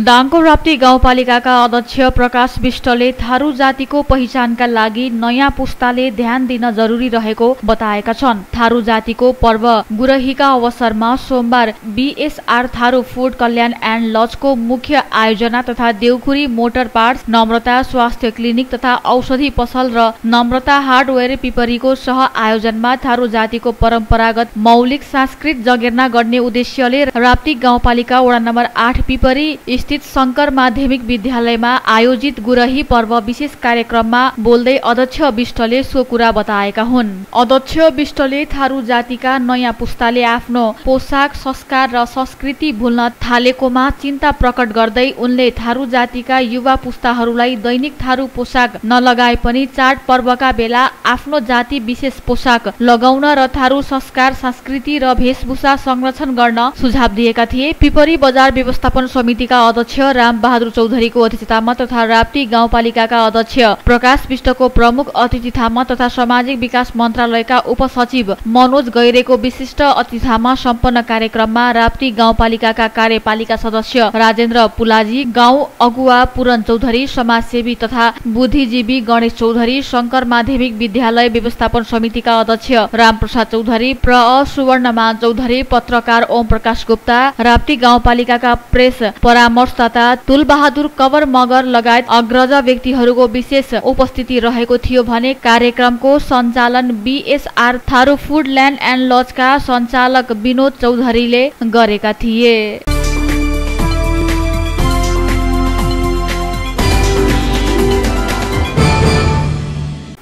दाङको राप्ती गाउँपालिकाका अध्यक्ष प्रकाश विष्टले थारू जातिको पहिचानका लागि नयाँ पुस्ताले ध्यान दिन जरुरी रहेको बताएका छन्। थारू जातिको पर्व गुरहीका अवसरमा सोमबार BSR Tharu food Kalyan and लजको मुख्य आयोजना तथा देउखुरी मोटर पार्ट्स, नम्रता स्वास्थ्य क्लिनिक तथा औषधि पसल र नम्रता हार्डवेयर पिपरीको सह आयोजनमा थारू जातिको परम्परागत मौलिक सांस्कृतिक जगेर्ना गर्ने उद्देश्यले राप्ती गाउँपालिका वडा नम्बर 8 पिपरी स्थित शंकर माध्यमिक विद्यालयमा आयोजित गुरही पर्व विशेष कार्यक्रममा बोल्दै अध्यक्ष विष्टले सो कुरा बताएका हुन्। अध्यक्ष विष्टले थारू जातिका नयाँ पुस्ताले आफ्नो पोसाक, संस्कार र संस्कृति भुल्न थालेकोमा चिन्ता प्रकट गर्दै उनले थारू जातिका युवा पुस्ताहरूलाई दैनिक थारू पोसाक नलगाए पनि चाड पर्वका बेला आफ्नो जाति विशेष पोसाक लगाउन र थारू संस्कार, संस्कृति र वेशभूषा संरक्षण गर्न सुझाव दिएका थिए। पिपरी बजार व्यवस्थापन समितिका अध्यक्ष राम बहादुर चौधरीको अध्यक्षतामा तथा राप्ती गाउँपालिकाका अध्यक्ष प्रकाश विष्टको प्रमुख अतिथितामा तथा सामाजिक विकास मन्त्रालयका उपसचिव मनोज गैरेको विशिष्ट अतिथितामा सम्पन्न कार्यक्रममा राप्ती गाउँपालिकाका कार्यपालिका सदस्य राजेन्द्र पुलाजी, गाउँ अगुवा पूरन चौधरी, समाजसेवी तथा बुद्धिजीवी गणेश चौधरी, शंकर माध्यमिक विद्यालय व्यवस्थापन समितिका अध्यक्ष रामप्रसाद चौधरी, सुवर्णमान चौधरी, पत्रकार ओम प्रकाश गुप्ता, राप्ती गाउँपालिकाका प्रेस परामर्शदाता तुलबहादुर कवर मगर लगायत अग्रज व्यक्तिहरूको विशेष उपस्थिति रहेको थियो भने कार्यक्रमको सञ्चालन BSR Tharu food land and लजका सञ्चालक विनोद चौधरीले गरेका थिए।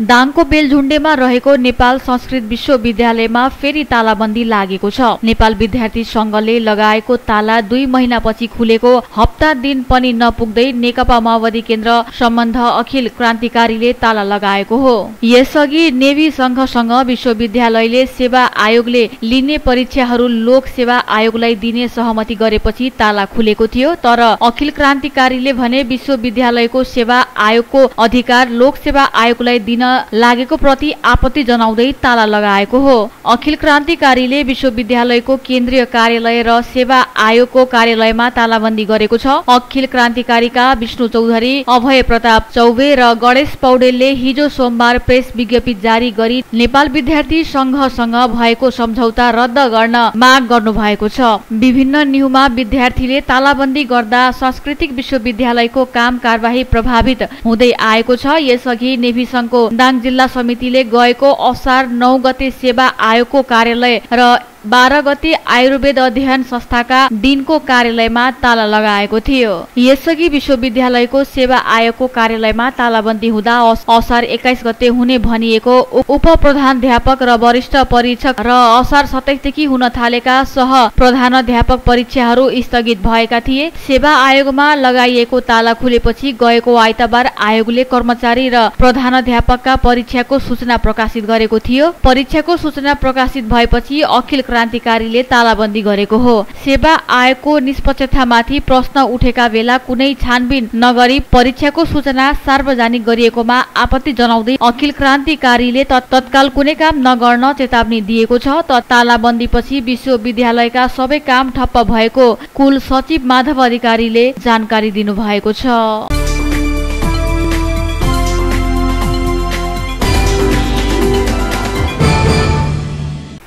दाङको बेलझुण्डेमा रहेको नेपाल संस्कृत विश्वविद्यालयमा फेरि तालाबन्दी लागेको छ। नेपाल विद्यार्थी संघले लगाएको ताला 2 महिनापछि खुलेको हप्ता दिन पनि नपुग्दै नेकपा माओवादी केन्द्र सम्बन्ध अखिल क्रान्तिकारीले ताला लगाएको हो। यसअघि नेवी संघसँग विश्वविद्यालयले सेवा आयोगले लिने परीक्षाहरू लोक सेवा आयोगलाई दिने सहमति गरेपछि ताला खुलेको थियो। तर अखिल क्रान्तिकारीले भने विश्वविद्यालयको सेवा आयोगको अधिकार लोक सेवा आयोगलाई दिन लागेको प्रति आपत्ति जनाउँदै ताला लगाएको हो। अखिल क्रान्तिकारीले विश्वविद्यालयको केन्द्रीय कार्यालय र सेवा आयोगको कार्यालयमा तालाबन्दी गरेको छ। अखिल क्रान्तिकारीका विष्णु चौधरी, अभय प्रताप चौबे र गणेश पौडेलले हिजो सोमबार प्रेस विज्ञप्ति जारी गरी नेपाल विद्यार्थी संघसँग भएको सम्झौता रद्द गर्न माग गर्नु भएको छ। विभिन्न न्युमा विद्यार्थीले तालाबन्दी गर्दा सांस्कृतिक विश्वविद्यालयको काम कारबाही प्रभावित हुँदै आएको छ। यसअघि नेभी संघको दाङ जिल्ला समितिले गएको असार 9 गते सेवा आयोगको कार्यालय र 12 गते आयुर्वेद अध्ययन संस्थाका दिनको कार्यालयमा ताला लगाएको थियो। यसअघि विश्वविद्यालयको सेवा आयोगको कार्यालयमा तालाबन्दी हुँदा असार 21 गते हुने भनिएको उप प्रधानाध्यापक र वरिष्ठ परीक्षक र असार 27 देखि हुन थालेका सह प्रधानाध्यापक परीक्षाहरू स्थगित भएका थिए। सेवा आयोगमा लगाइएको ताला खुलेपछि गएको आइतबार आयोगले कर्मचारी र प्रधानाध्यापकका परीक्षाको सूचना प्रकाशित गरेको थियो। परीक्षाको सूचना प्रकाशित भएपछि अखिल क्रान्तिकारीले तालाबन्दी गरेको हो। सेवा आयोगको निष्पक्षतामाथि प्रश्न उठेका बेला कुनै छानबिन नगरी परीक्षाको सूचना सार्वजनिक गरिएकोमा आपत्ति जनाउँदै अखिल क्रान्तिकारीले तत्काल कुनै काम नगर्न चेतावनी दिएको छ। तालाबन्दीपछि विश्वविद्यालयका सबै काम ठप्प भएको कुल सचिव माधव अधिकारीले जानकारी दिनुभएको छ।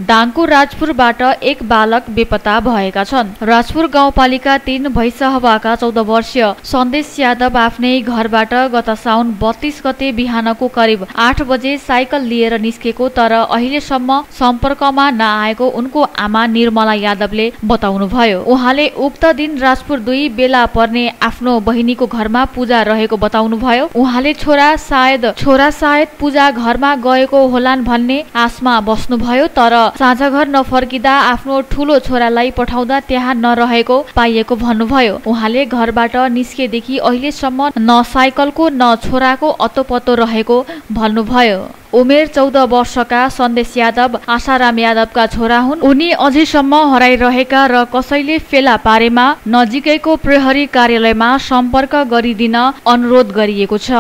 दाङको राजपुरबाट एक बालक बेपत्ता भएका छन्। राजपुर गाउँपालिका 3 भैसहवाका 14 वर्षीय सन्देश यादव आफ्नै घरबाट गत साउन 32 गते बिहानको करिब 8 बजे साइकल लिएर निस्केको तर अहिलेसम्म सम्पर्कमा नआएको उनको आमा निर्मला यादवले बताउनुभयो। उहाँले उक्त दिन राजपुर 2 बेला पर्ने आफ्नो बहिनीको घरमा पूजा रहेको बताउनुभयो। उहाँले छोरा सायद पूजा घरमा गएको होलान् भन्ने आशमा बस्नुभयो तर साँझ घर नफर्किँदा आफ्नो ठूलो छोरालाई पठाउँदा त्यहाँ नरहेको पाइएको भन्नुभयो। उहाँले घरबाट निस्केदेखि अहिलेसम्म न साइकलको न छोराको अत्तोपत्तो रहेको भन्नुभयो। उमेर 14 वर्षका सन्देश यादव आशाराम यादवका छोरा हुन्। उनी अझैसम्म हराइरहेका र कसैले फेला पारेमा नजिकैको प्रहरी कार्यालयमा सम्पर्क गरिदिन अनुरोध गरिएको छ।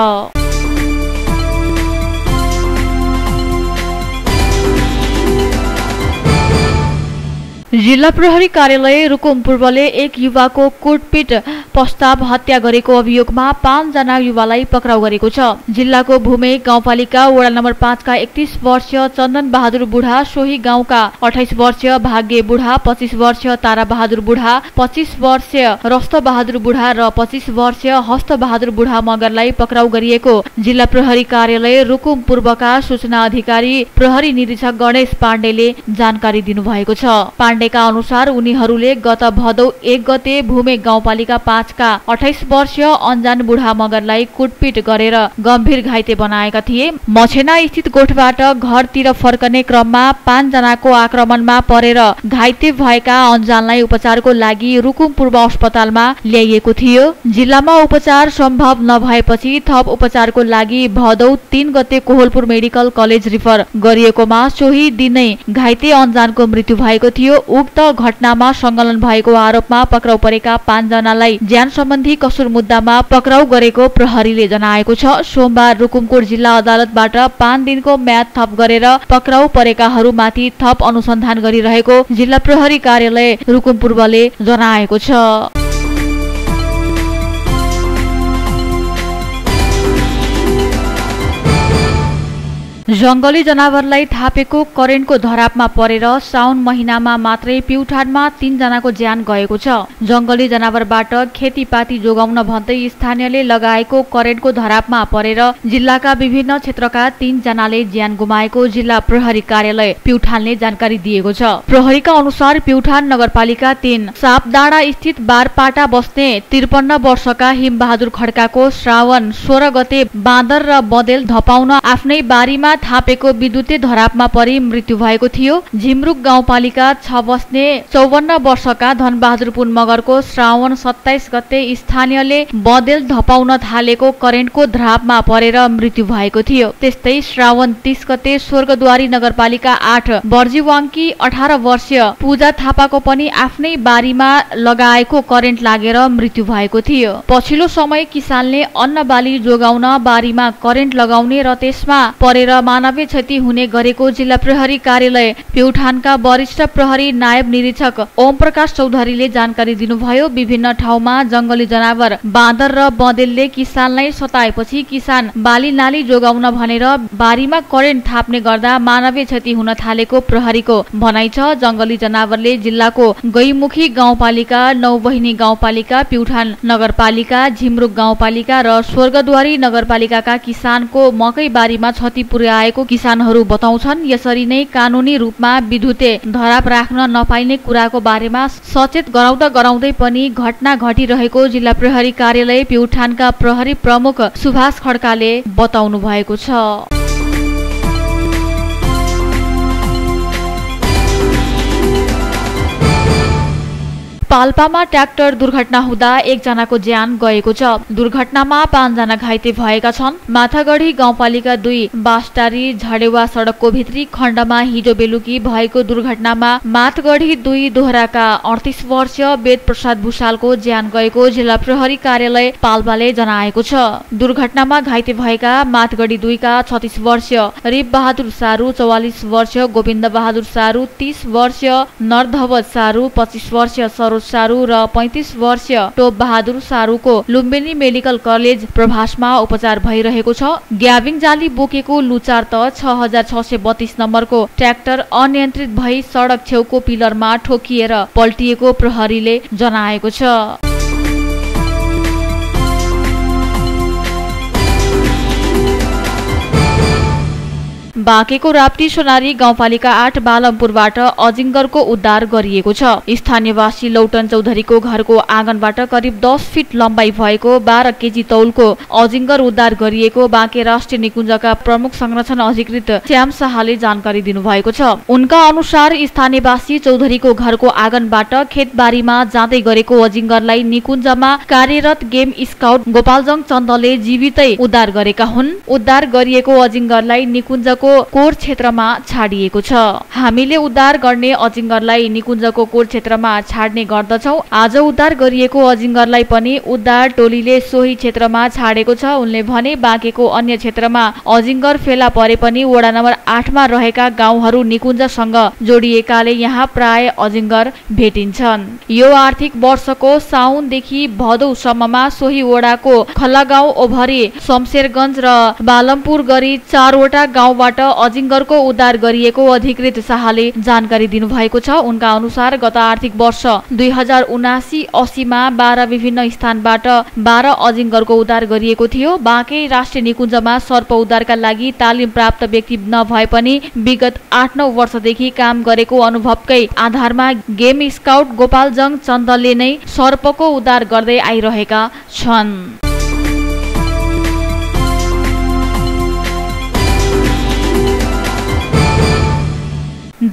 जिल्ला प्रहरी कार्यालय रुकुम पूर्वले एक युवाको कुटपिट पश्चात हत्या गरेको अभियोगमा 5 जना युवालाई पक्राउ गरेको छ। जिल्लाको भूमे गाउँपालिका वडा नम्बर 5 का 31 वर्षीय चन्दन बहादुर बुढा, सोही गाउँका 28 वर्षीय भाग्य बुढा, 25 वर्षीय तारा बहादुर बुढा, 25 वर्षीय रस्त बहादुर बुढा र 25 वर्षीय हस्त बहादुर बुढा मगरलाई पक्राउ गरिएको जिल्ला प्रहरी कार्यालय रुकुम पूर्वका सूचना अधिकारी प्रहरी निरीक्षक गणेश पाण्डेले जानकारी दिनुभएको छ। पाण्डेका अनुसार उनीहरूले गत भदौ 1 गते भूमे गाउँपालिका 5 का 28 वर्षीय अन्जान बुढा मगरलाई कुटपिट गरेर गम्भीर घाइते बनाएका थिए। मछेना स्थित गोठबाट घरतिर फर्कने क्रममा 5 जनाको आक्रमणमा परेर घाइते भएका अन्जानलाई उपचारको लागि रुकुम पूर्व अस्पतालमा ल्याइएको थियो। जिल्लामा उपचार सम्भव नभएपछि थप उपचारको लागि भदौ 3 गते कोहलपुर मेडिकल कलेज रिफर गरिएकोमा सोही दिनै घाइते अन्जानको मृत्यु भएको थियो। उक्त घटनामा संलग्न भएको आरोपमा पक्राउ परेका 5 जनालाई ज्यान सम्बन्धी कसुर मुद्दामा पक्राउ गरेको प्रहरीले जनाएको छ। सोमबार रुकुमकोट जिल्ला अदालतबाट 5 दिनको म्याद थप गरेर पक्राउ परेकाहरूमाथि थप अनुसन्धान गरिरहेको जिल्ला प्रहरी कार्यालय रुकुम पूर्वले जनाएको छ। जंगली जनावरलाई थापेको करेन्टको धरापमा परेर साउन महिनामा मात्रै प्युठानमा 3 जनाको ज्यान गएको छ। जंगली जनावरबाट खेतीपाती जोगाउन भन्दै स्थानीयले लगाएको करेन्टको धरापमा परेर जिल्लाका विभिन्न क्षेत्रका 3 जनाले ज्यान गुमाएको जिल्ला प्रहरी कार्यालय प्युठानले जानकारी दिएको छ। प्रहरीका अनुसार प्युठान नगरपालिका 3 सापडाँडा स्थित बारपाटा बस्ने 53 वर्षका हिमबहादुर खड्काको श्रावण 16 गते बाँदर र बँदेल धपाउन आफ्नै बारीमा थापेको विद्युतीय धरापमा परि मृत्यु भएको थियो। झिमरुक गाउँपालिका 6 बस्ने 54 वर्षका धनबहादुर पुन मगरको श्रावण 27 गते स्थानीयले बँदेल धपाउन थालेको करेन्टको धरापमा परेर मृत्यु भएको थियो। त्यस्तै श्रावण 30 गते स्वर्गद्वारी नगरपालिका 8 बर्जीवाङकी 18 वर्षीय पूजा थापाको पनि आफ्नै बारीमा लगाएको करेन्ट लागेर मृत्यु भएको थियो। पछिल्लो समय किसानले अन्न बाली जोगाउन बारीमा करेन्ट लगाउने र त्यसमा परेर मानवीय क्षति हुने गरेको जिल्ला प्रहरी कार्यालय प्युठानका वरिष्ठ प्रहरी नायब निरीक्षक ओम प्रकाश चौधरीले जानकारी दिनुभयो। विभिन्न ठाउँमा जंगली जनावर बाँदर र बँदेलले किसानलाई सताएपछि किसान बाली नाली जोगाउन भनेर बारीमा करेन्ट थाप्ने गर्दा मानवीय क्षति हुन थालेको प्रहरीको भनाइ छ। जंगली जनावरले जिल्लाको गैमुखी गाउँपालिका, नौबहिनी गाउँपालिका, प्युठान नगरपालिका, झिमरुक गाउँपालिका र स्वर्गद्वारी नगरपालिकाका किसानको मकै बारीमा क्षति पुर्याएको किसानहरू बताउँछन्। यसरी नै कानूनी रूपमा विद्युतीय धराप राख्न नपाइने कुराको बारेमा सचेत गराउँदै पनि घटना घटिरहेको जिल्ला प्रहरी कार्यालय प्युठानका प्रहरी प्रमुख सुभाष खड्काले बताउनु भएको छ। पाल्पामा ट्र्याक्टर दुर्घटना हुँदा 1 जनाको ज्यान गएको छ। दुर्घटनामा 5 जना घाइते भएका छन्। माथागढी गाउँपालिका 2 बास्टारी झडेवा सडकको भित्री खण्डमा हिजो बेलुकी भएको दुर्घटनामा माथगढी 2 दोहोराका 38 वर्षीय वेद प्रसाद भुषालको ज्यान गएको जिल्ला प्रहरी कार्यालय पाल्पाले जनाएको छ। दुर्घटनामा घाइते भएका माथगढी 2 का 36 वर्षीय रिप बहादुर सारू, 44 वर्षीय गोविन्द बहादुर सारू, 30 वर्षीय नरधवज सारू, 25 वर्षीय सरोज सारू र 35 वर्षीय टोप बहादुर सारूको लुम्बिनी मेडिकल कलेज प्रभासमा उपचार भइरहेको छ। ग्याबिङ जाली बोकेको लुचार त 6632 नम्बरको ट्र्याक्टर अनियन्त्रित भई सडक छेउको पिलरमा ठोकिएर पल्टिएको प्रहरीले जनाएको छ। बाँकेको राप्ती सोनारी गाउँपालिका 8 बालमपुरबाट अजिङ्गरको उद्धार गरिएको छ। स्थानीयवासी लौटन चौधरीको घरको आँगनबाट करिब 10 फिट लम्बाइ भएको 12 केजी तौलको अजिङ्गर उद्धार गरिएको बाँके राष्ट्रिय निकुञ्जका प्रमुख संरक्षण अधिकृत श्याम शाहले जानकारी दिनुभएको छ। उनका अनुसार स्थानीयवासी चौधरीको घरको आँगनबाट खेतबारीमा जाँदै गरेको अजिङ्गरलाई निकुञ्जमा कार्यरत गेम स्काउट गोपालजङ चन्दले जीवितै उद्धार गरेका हुन्। उद्धार गरिएको अजिङ्गरलाई निकुञ्जको कोर क्षेत्रमा छाडिएको छ। हामीले उद्धार गर्ने अजिङ्गरलाई निकुञ्जको कोर क्षेत्रमा छाड्ने गर्दछौँ। आज उद्धार गरिएको अजिङ्गरलाई पनि उद्धार टोलीले सोही क्षेत्रमा छाडेको छ। उनले भने बाँकेको अन्य क्षेत्रमा अजिङ्गर फेला परे पनि वडा नम्बर 8 मा रहेका गाउँहरू निकुञ्जसँग जोडिएकाले यहाँ प्राय अजिङ्गर भेटिन्छन्। यो आर्थिक वर्षको साउनदेखि भदौसम्ममा सोही वडाको खल्लागाउँ, ओभरी, शमशेरगञ्ज र बालमपुर गरी 4 वटा गाउँबाट अजिङ्गरको उद्धार गरिएको अधिकृत शाहले जानकारी दिनुभएको छ। उनका अनुसार गत आर्थिक वर्ष 2079-80 मा 12 विभिन्न स्थानबाट 12 अजिङ्गरको उद्धार गरिएको थियो। बाँके राष्ट्रिय निकुञ्जमा सर्प उद्धारका लागि तालिम प्राप्त व्यक्ति नभए पनि विगत 8-9 वर्षदेखि काम गरेको अनुभवकै आधारमा गेम स्काउट गोपालजङ चन्दले नै सर्पको उद्धार गर्दै आइरहेका छन्।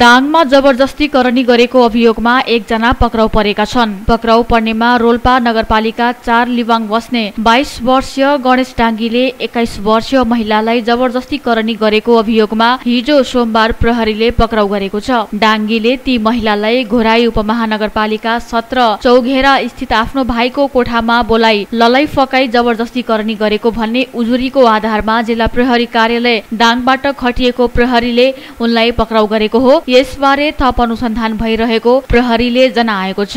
दाङमा जबरजस्ती करनी गरेको अभियोगमा 1 जना पक्राउ परेका छन्। पक्राउ पर्नेमा रोल्पा नगरपालिका 4 लिवाङ बस्ने 22 वर्षीय गणेश डाङ्गीले 21 वर्षीय महिलालाई जबरजस्ती करनी गरेको अभियोगमा हिजो सोमबार प्रहरीले पक्राउ गरेको छ। डाङ्गीले ती महिलालाई घोराई उपमहानगरपालिका 17 चौघेरा स्थित आफ्नो भाइको कोठामा बोलाई ललाई फकाई जबरजस्ती करनी गरेको भन्ने उजुरीको आधारमा जिल्ला प्रहरी कार्यालय दाङबाट खटिएको प्रहरीले उनलाई पक्राउ गरेको हो। यसबारे थप अनुसन्धान भइरहेको प्रहरीले जनाएको छ।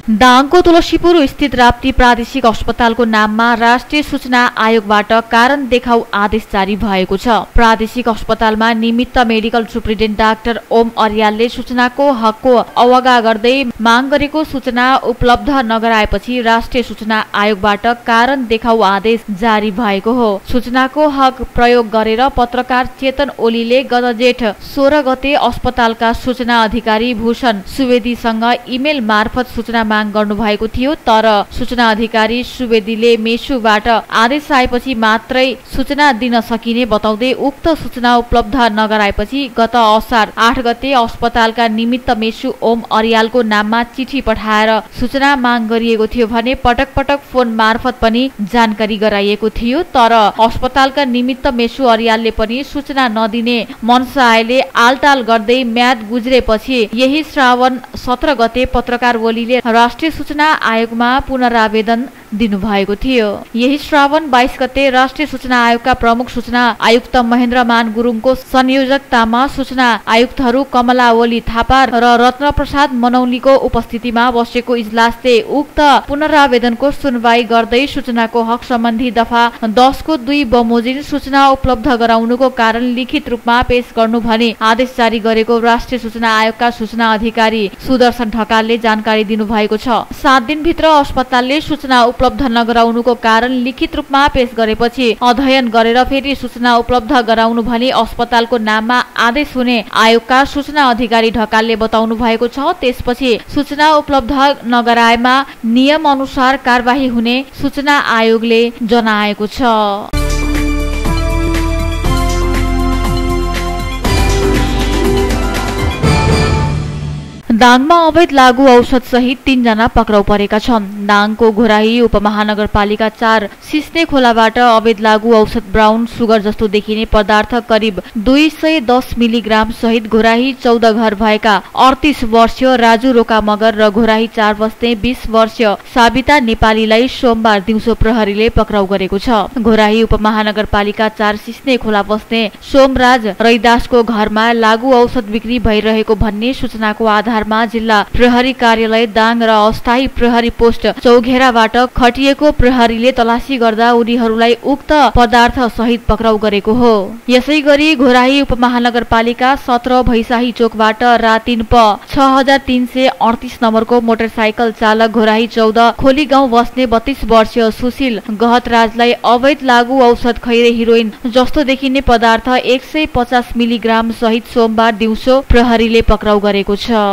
दाङको तुलसीपुर स्थित राप्ती प्रादेशिक अस्पतालको नाममा राष्ट्रिय सूचना आयोगबाट कारण देखाउ आदेश जारी भएको छ। प्रादेशिक अस्पतालमा निमित्त मेडिकल सुप्रिन्टेन्डेन्ट डाक्टर ओम अर्यालले सूचनाको हकको अवगा गर्दै माग गरेको सूचना उपलब्ध नगराएपछि राष्ट्रिय सूचना आयोगबाट कारण देखाउ आदेश जारी भएको हो। सूचनाको हक प्रयोग गरेर पत्रकार चेतन ओलीले गत जेठ 16 गते अस्पतालका सूचना अधिकारी भूषण सुवेदीसँग इमेल मार्फत सूचना माग गर्नु भएको थियो। तर सूचना अधिकारी सुवेदीले मेसुबाट आदेश आएपछि मात्रै सूचना दिन सकिने बताउँदै उक्त सूचना उपलब्ध नगराएपछि गत असार 8 गते अस्पतालका निमित्त मेसु ओम अर्यालको नाममा चिठी पठाएर सूचना माग गरिएको थियो भने पटक पटक फोन मार्फत पनि जानकारी गराइएको थियो। तर अस्पतालका निमित्त मेसु अर्यालले पनि सूचना नदिने मनसायले आलटाल गर्दै म्याद गुज्रेपछि यही श्रावण 17 गते पत्रकार ओलीले राष्ट्रिय सूचना आयोगमा पुनरावेदन दिनुभएको थियो। यही श्रावण 22 गते राष्ट्रिय सूचना आयोगका प्रमुख सूचना आयुक्त महेन्द्र मान गुरुङको संयोजकतामा सूचना आयुक्तहरू कमला ओली थापा र रत्न प्रसाद मनौलीको उपस्थितिमा बसेको इजलासले उक्त पुनरावेदनको सुनवाई गर्दै सूचनाको हक सम्बन्धी दफा 10 को 2 बमोजिम सूचना उपलब्ध गराउनुको कारण लिखित रूपमा पेश गर्नु भनी आदेश जारी गरेको राष्ट्रिय सूचना आयोगका सूचना अधिकारी सुदर्शन ढकालले जानकारी दिनुभएको छ। 7 दिनभित्र अस्पतालले सूचना उपलब्ध नगराउनुको कारण लिखित रूपमा पेश गरेपछि अध्ययन गरेर फेरि सूचना उपलब्ध गराउनु भनी अस्पतालको नाममा आदेश हुने आयोगका सूचना अधिकारी ढकालले बताउनु भएको छ। त्यसपछि सूचना उपलब्ध नगराएमा नियम अनुसार कारबाही हुने सूचना आयोगले जनाएको छ। दाङमा अवैध लागू औषध सहित 3 जना पक्राउ परेका छन्। दाङको घोराही उपमहानगरपालिका 4 सिस्ने खोलाबाट अवैध लागू औषध ब्राउन सुगर जस्तो देखिने पदार्थ करिब 210 मिलिग्राम सहित घोराही 14 घर भएका 38 वर्षीय राजु रोका मगर र घोराही 4 बस्ने 20 वर्षीय साबिता नेपालीलाई सोमबार दिउँसो प्रहरीले पक्राउ गरेको छ। घोराही उपमहानगरपालिका 4 सिस्ने खोला बस्ने सोमराज रैदासको घरमा लागू औषध बिक्री भइरहेको भन्ने सूचनाको आधार जिल्ला प्रहरी कार्यालय दाङ र अस्थायी प्रहरी पोस्ट चौघेराबाट खटिएको प्रहरीले तलासी गर्दा उनीहरूलाई उक्त पदार्थ सहित पक्राउ गरेको हो। यसैगरी घोराही उपमहानगरपालिका 17 भैसाही चोकबाट रातिन प 6338 नम्बरको मोटरसाइकल चालक घोराही 14 खोली गाउँ बस्ने 32 वर्षीय सुशील गहतराजलाई अवैध लागू औषध खैरे हिरोइन जस्तो देखिने पदार्थ 150 मिलिग्राम सहित सोमबार दिउँसो प्रहरीले पक्राउ गरेको छ।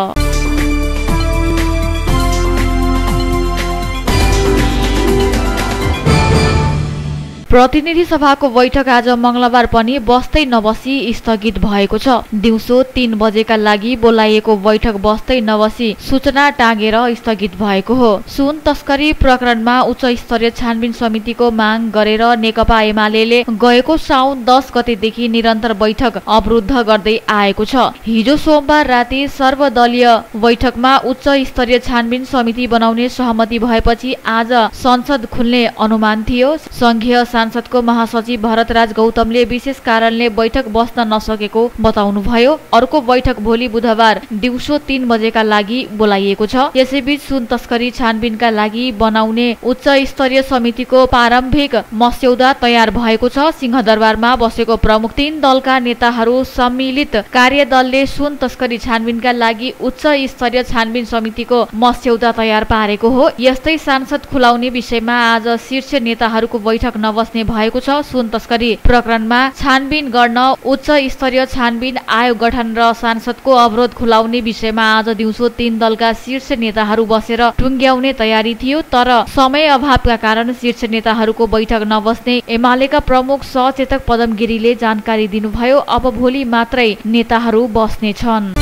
प्रतिनिधि सभाको बैठक आज मंगलबार पनि बस्दै नबसी स्थगित भएको छ। दिउँसो 3 बजेका लागि बोलाइएको बैठक बस्दै नबसी सूचना टाँगेर स्थगित भएको हो। सुन तस्करी प्रकरणमा उच्च स्तरीय छानबिन समितिको माग गरेर नेकपा एमाले गएको साउन 10 गतेदेखि निरन्तर बैठक अवरुद्ध गर्दै आएको छ। हिजो सोमबार राति सर्वदलीय बैठकमा उच्च स्तरीय छानबिन समिति बनाउने सहमति भएपछि आज संसद खुल्ने अनुमान थियो। संघीय सांसदको महासचिव भरतराज गौतमले विशेष कारणले बैठक बस्न नसकेको बताउनुभयो। अर्को बैठक भोलि बुधबार दिउँसो 3 बजेका लागि बोलाइएको छ। यसैबीच सुन तस्करी छानबिनका लागि बनाउने उच्च स्तरीय समितिको प्रारम्भिक मस्यौदा तयार भएको छ। सिंहदरबारमा बसेको प्रमुख 3 दलका नेताहरू सम्मिलित कार्यदलले सुन तस्करी छानबिनका लागि उच्च स्तरीय छानबिन समितिको मस्यौदा तयार पारेको हो। यस्तै सांसद खुलाउने विषयमा आज शीर्ष नेताहरूको बैठक नबस्ने भएको छ। सुन तस्करी प्रकरणमा छानबिन गर्न उच्च स्तरीय छानबिन आयोग गठन र सांसदको अवरोध खुलाउने विषयमा आज दिउँसो 3 दलका शीर्ष नेताहरू बसेर टुङ्ग्याउने तयारी थियो। तर समय अभावका कारण शीर्ष नेताहरूको बैठक नबस्ने एमालेका प्रमुख सचेतक पदम गिरीले जानकारी दिनुभयो। अब भोलि मात्रै नेताहरू बस्नेछन्।